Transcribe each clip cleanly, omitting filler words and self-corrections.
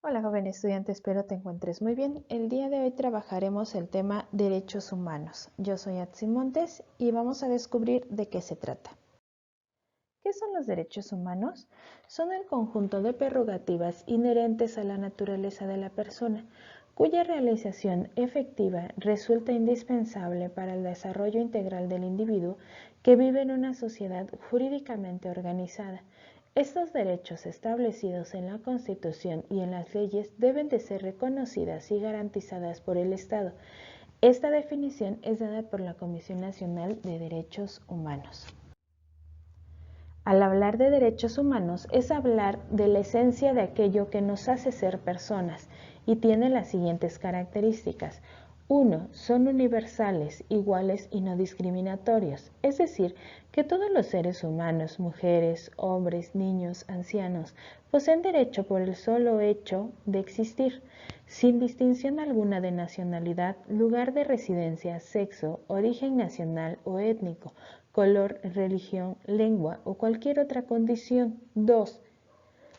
Hola joven estudiante, espero te encuentres muy bien. El día de hoy trabajaremos el tema derechos humanos. Yo soy Atsi Montes y vamos a descubrir de qué se trata. ¿Qué son los derechos humanos? Son el conjunto de prerrogativas inherentes a la naturaleza de la persona, cuya realización efectiva resulta indispensable para el desarrollo integral del individuo que vive en una sociedad jurídicamente organizada. Estos derechos establecidos en la Constitución y en las leyes deben de ser reconocidas y garantizadas por el Estado. Esta definición es dada por la Comisión Nacional de Derechos Humanos. Al hablar de derechos humanos es hablar de la esencia de aquello que nos hace ser personas y tiene las siguientes características. 1. Son universales, iguales y no discriminatorios, es decir, que todos los seres humanos, mujeres, hombres, niños, ancianos, poseen derecho por el solo hecho de existir, sin distinción alguna de nacionalidad, lugar de residencia, sexo, origen nacional o étnico, color, religión, lengua o cualquier otra condición. 2.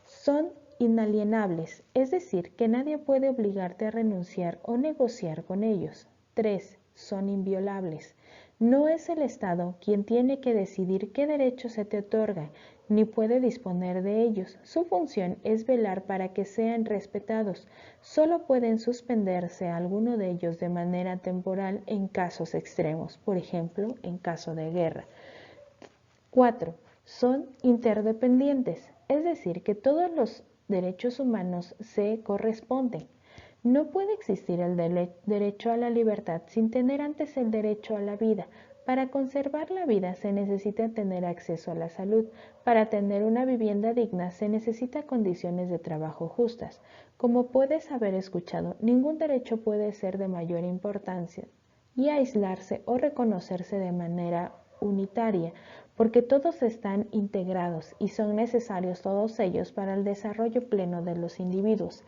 Son inalienables, es decir, que nadie puede obligarte a renunciar o negociar con ellos. 3. Son inviolables. No es el Estado quien tiene que decidir qué derechos se te otorgan, ni puede disponer de ellos. Su función es velar para que sean respetados. Solo pueden suspenderse alguno de ellos de manera temporal en casos extremos, por ejemplo, en caso de guerra. 4. Son interdependientes, es decir, que todos los derechos humanos se corresponden. No puede existir el derecho a la libertad sin tener antes el derecho a la vida. Para conservar la vida se necesita tener acceso a la salud. Para tener una vivienda digna se necesita condiciones de trabajo justas. Como puedes haber escuchado, ningún derecho puede ser de mayor importancia y aislarse o reconocerse de manera unitaria, porque todos están integrados y son necesarios todos ellos para el desarrollo pleno de los individuos.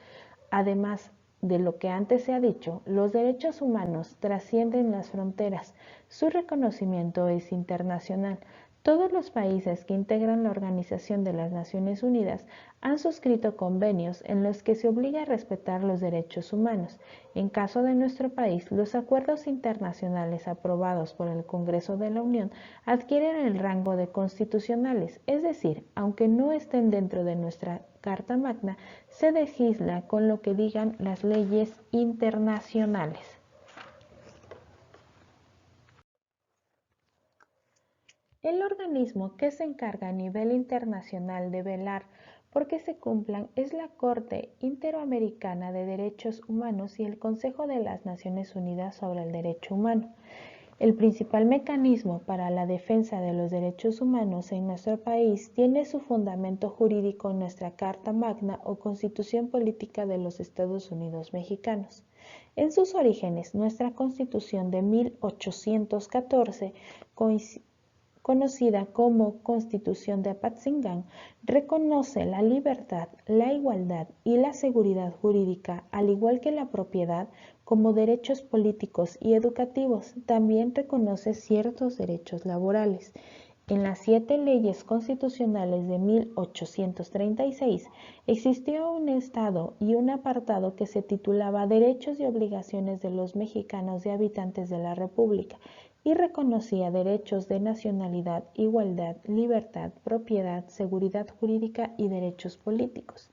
Además de lo que antes se ha dicho, los derechos humanos trascienden las fronteras. Su reconocimiento es internacional. Todos los países que integran la Organización de las Naciones Unidas han suscrito convenios en los que se obliga a respetar los derechos humanos. En caso de nuestro país, los acuerdos internacionales aprobados por el Congreso de la Unión adquieren el rango de constitucionales, es decir, aunque no estén dentro de nuestra Carta Magna, se legisla con lo que digan las leyes internacionales. El organismo que se encarga a nivel internacional de velar porque se cumplan es la Corte Interamericana de Derechos Humanos y el Consejo de las Naciones Unidas sobre el Derecho Humano. El principal mecanismo para la defensa de los derechos humanos en nuestro país tiene su fundamento jurídico en nuestra Carta Magna o Constitución Política de los Estados Unidos Mexicanos. En sus orígenes, nuestra Constitución de 1814 conocida como Constitución de Apatzingán, reconoce la libertad, la igualdad y la seguridad jurídica, al igual que la propiedad, como derechos políticos y educativos. También reconoce ciertos derechos laborales. En las 7 leyes constitucionales de 1836 existió un estado y un apartado que se titulaba Derechos y obligaciones de los mexicanos y habitantes de la República y reconocía derechos de nacionalidad, igualdad, libertad, propiedad, seguridad jurídica y derechos políticos.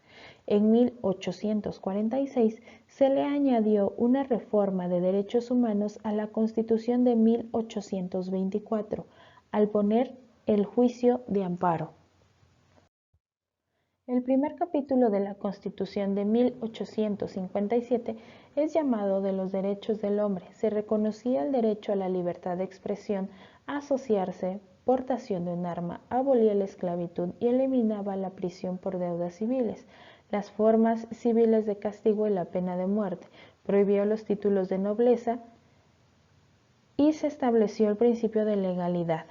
En 1846 se le añadió una reforma de derechos humanos a la Constitución de 1824, al poner el juicio de amparo. El primer capítulo de la Constitución de 1857 es llamado de los derechos del hombre. Se reconocía el derecho a la libertad de expresión, a asociarse, portación de un arma, abolía la esclavitud y eliminaba la prisión por deudas civiles, las formas civiles de castigo y la pena de muerte, prohibió los títulos de nobleza y se estableció el principio de legalidad.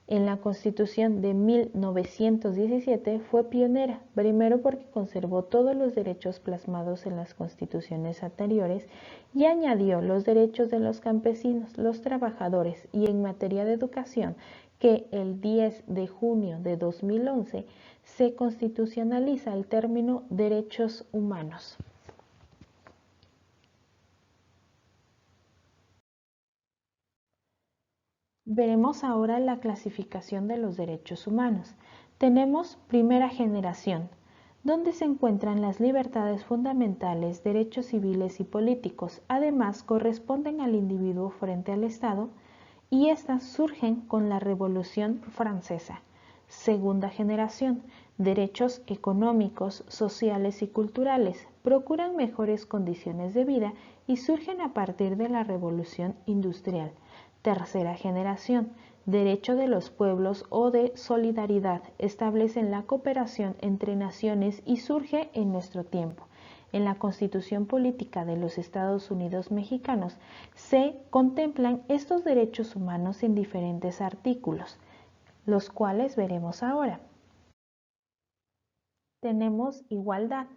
En la Constitución de 1917 fue pionera, primero porque conservó todos los derechos plasmados en las constituciones anteriores y añadió los derechos de los campesinos, los trabajadores y en materia de educación, que el 10 de junio de 2011 se constitucionaliza el término derechos humanos. Veremos ahora la clasificación de los derechos humanos. Tenemos primera generación, donde se encuentran las libertades fundamentales, derechos civiles y políticos. Además, corresponden al individuo frente al Estado y estas surgen con la Revolución Francesa. Segunda generación, derechos económicos, sociales y culturales. Procuran mejores condiciones de vida y surgen a partir de la Revolución Industrial. Tercera generación, derecho de los pueblos o de solidaridad. Establecen la cooperación entre naciones y surge en nuestro tiempo. En la Constitución Política de los Estados Unidos Mexicanos se contemplan estos derechos humanos en diferentes artículos, los cuales veremos ahora. Tenemos igualdad,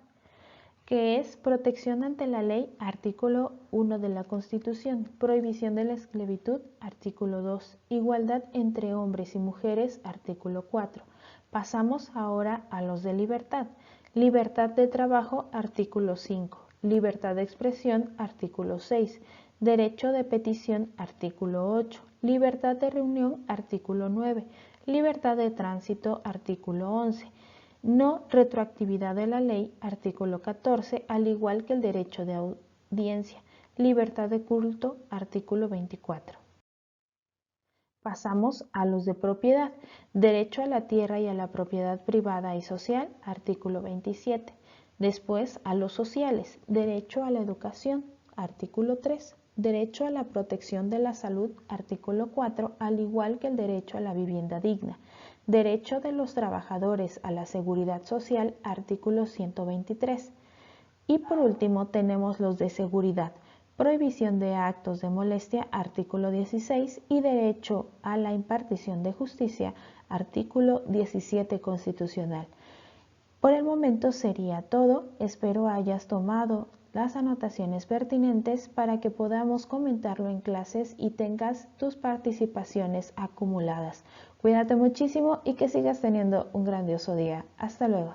que es protección ante la ley, artículo 1 de la Constitución, prohibición de la esclavitud, artículo 2, igualdad entre hombres y mujeres, artículo 4. Pasamos ahora a los de libertad. Libertad de trabajo, artículo 5. Libertad de expresión, artículo 6. Derecho de petición, artículo 8. Libertad de reunión, artículo 9. Libertad de tránsito, artículo 11. No retroactividad de la ley, artículo 14, al igual que el derecho de audiencia. Libertad de culto, artículo 24. Pasamos a los de propiedad. Derecho a la tierra y a la propiedad privada y social, artículo 27. Después a los sociales. Derecho a la educación, artículo 3. Derecho a la protección de la salud, artículo 4, al igual que el derecho a la vivienda digna. Derecho de los trabajadores a la seguridad social, artículo 123. Y por último tenemos los de seguridad. Prohibición de actos de molestia, artículo 16, y derecho a la impartición de justicia, artículo 17 constitucional. Por el momento sería todo. Espero hayas tomado las anotaciones pertinentes para que podamos comentarlo en clases y tengas tus participaciones acumuladas. Cuídate muchísimo y que sigas teniendo un grandioso día. Hasta luego.